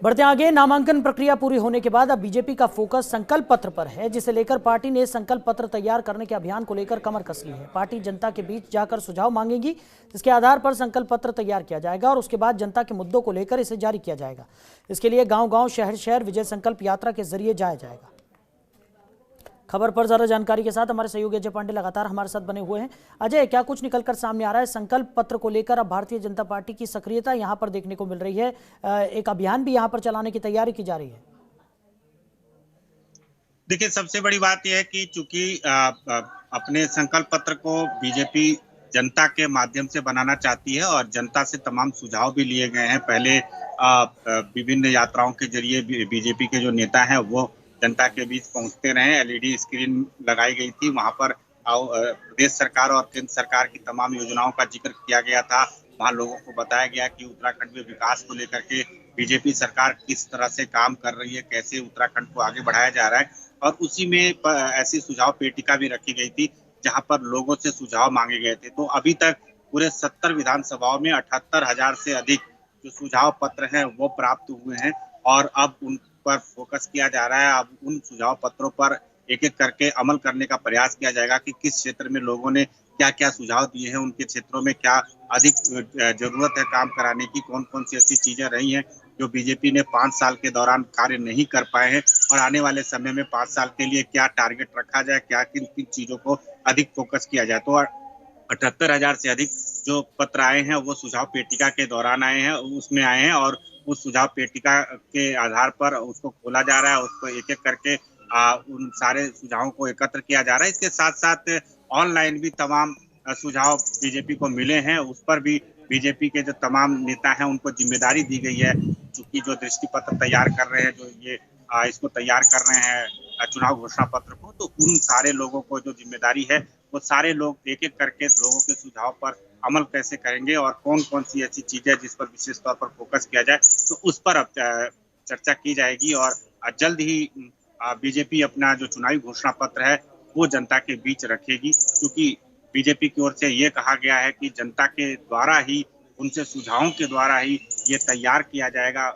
बढ़ते आगे, नामांकन प्रक्रिया पूरी होने के बाद अब बीजेपी का फोकस संकल्प पत्र पर है, जिसे लेकर पार्टी ने संकल्प पत्र तैयार करने के अभियान को लेकर कमर कस ली है। पार्टी जनता के बीच जाकर सुझाव मांगेगी, जिसके आधार पर संकल्प पत्र तैयार किया जाएगा और उसके बाद जनता के मुद्दों को लेकर इसे जारी किया जाएगा। इसके लिए गांव-गांव, शहर-शहर विजय संकल्प यात्रा के जरिए जाया जाएगा। खबर पर ज्यादा जानकारी के साथ हमारे सहयोगी अजय पांडे लगातार हमारे साथ बने हुए हैं। अजय, क्या कुछ निकलकर सामने आ रहा है? संकल्प पत्र को लेकर अब भारतीय जनता पार्टी की सक्रियता यहां पर देखने को मिल रही है, एक अभियान भी यहां पर चलाने की तैयारी की जा रही है। देखिए, सबसे बड़ी बात यह है कि चूंकि अपने संकल्प पत्र को बीजेपी जनता के माध्यम से बनाना चाहती है और जनता से तमाम सुझाव भी लिए गए हैं। पहले विभिन्न यात्राओं के जरिए बीजेपी के जो नेता हैं वो जनता के बीच पहुंचते रहे। एलईडी स्क्रीन लगाई गई थी, वहां पर प्रदेश सरकार और केंद्र सरकार की तमाम योजनाओं का जिक्र किया गया था। वहां लोगों को बताया गया कि उत्तराखंड में विकास को लेकर के बीजेपी सरकार किस तरह से काम कर रही है, कैसे उत्तराखंड को आगे बढ़ाया जा रहा है। और उसी में ऐसी सुझाव पेटिका भी रखी गई थी जहां पर लोगों से सुझाव मांगे गए थे। तो अभी तक पूरे 70 विधानसभाओं में 78,000 से अधिक जो सुझाव पत्र हैं वो प्राप्त हुए हैं और अब उन पर फोकस किया जा रहा है। अब उन सुझाव पत्रों पर एक एक करके अमल करने का प्रयास किया जाएगा कि किस क्षेत्र में लोगों ने क्या क्या सुझाव दिए हैं, उनके क्षेत्रों में क्या अधिक जरूरत है काम कराने की, कौन कौन सी ऐसी चीजें रही हैं जो बीजेपी ने 5 साल के दौरान कार्य नहीं कर पाए हैं और आने वाले समय में 5 साल के लिए क्या टारगेट रखा जाए, क्या किन किन चीजों को अधिक फोकस किया जाए। तो 78,000 से अधिक जो पत्र आए हैं वो सुझाव पेटिका के दौरान आए हैं, उसमें आए हैं और उस सुझाव पेटिका के आधार पर उसको खोला जा रहा है, उसको एक एक करके उन सारे सुझावों को एकत्र किया जा रहा है। इसके साथ साथ ऑनलाइन भी तमाम सुझाव बीजेपी को मिले हैं, उस पर भी बीजेपी के जो तमाम नेता हैं उनको जिम्मेदारी दी गई है। चूंकि जो दृष्टि पत्र तैयार कर रहे हैं, जो ये इसको तैयार कर रहे हैं चुनाव घोषणा पत्र को, तो उन सारे लोगों को जो जिम्मेदारी है वो सारे लोग एक एक करके लोगों के सुझाव पर अमल कैसे करेंगे और कौन कौन सी ऐसी चीजें जिस पर विशेष तौर पर फोकस किया जाए, तो उस पर अब चर्चा की जाएगी और जल्द ही बीजेपी अपना जो चुनावी घोषणा पत्र है वो जनता के बीच रखेगी। क्योंकि बीजेपी की ओर से ये कहा गया है कि जनता के द्वारा ही, उनसे सुझावों के द्वारा ही ये तैयार किया जाएगा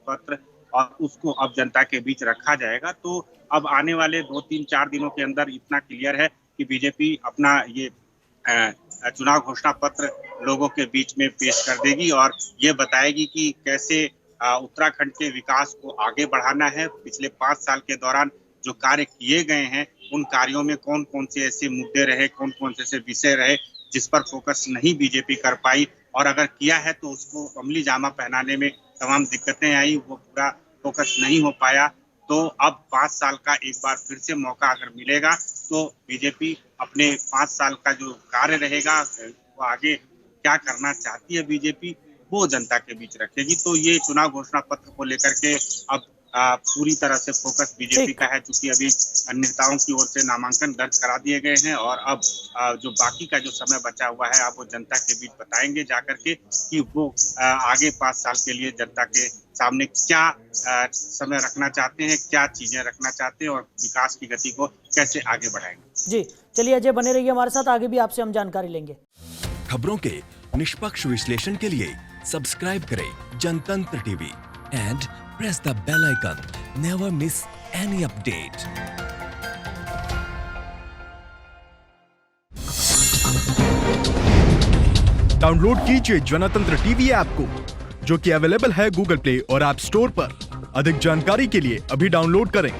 पत्र और उसको अब जनता के बीच रखा जाएगा। तो अब आने वाले 2-3-4 दिनों के अंदर इतना क्लियर है कि बीजेपी अपना ये चुनाव घोषणा पत्र लोगों के बीच में पेश कर देगी और ये बताएगी कि कैसे उत्तराखंड के विकास को आगे बढ़ाना है। पिछले 5 साल के दौरान जो कार्य किए गए हैं उन कार्यों में कौन कौन से ऐसे मुद्दे रहे, कौन कौन से ऐसे विषय रहे जिस पर फोकस नहीं बीजेपी कर पाई और अगर किया है तो उसको अमली जामा पहनाने में तमाम दिक्कतें आई, वो पूरा फोकस नहीं हो पाया। तो अब 5 साल का एक बार फिर से मौका अगर मिलेगा तो बीजेपी अपने 5 साल का जो कार्य रहेगा वो आगे क्या करना चाहती है बीजेपी वो जनता के बीच रखेगी। तो ये चुनाव घोषणा पत्र को लेकर के अब पूरी तरह से फोकस बीजेपी का है, चूंकि अभी नेताओं की ओर से नामांकन दर्ज करा दिए गए हैं और अब जो बाकी का जो समय बचा हुआ है अब वो जनता के बीच बताएंगे जाकर के कि वो आगे 5 साल के लिए जनता के सामने क्या समय रखना चाहते हैं, क्या चीजें रखना चाहते हैं और विकास की गति को कैसे आगे बढ़ाएंगे। जी चलिए अजय, बने रहिए हमारे साथ, आगे भी आपसे हम जानकारी लेंगे। खबरों के निष्पक्ष विश्लेषण के लिए सब्सक्राइब करें जनतंत्र TV and press the bell icon. Never miss any update. Download कीजिए जनतंत्र टीवी ऐप को, जो कि अवेलेबल है गूगल प्ले और ऐप स्टोर पर। अधिक जानकारी के लिए अभी डाउनलोड करें।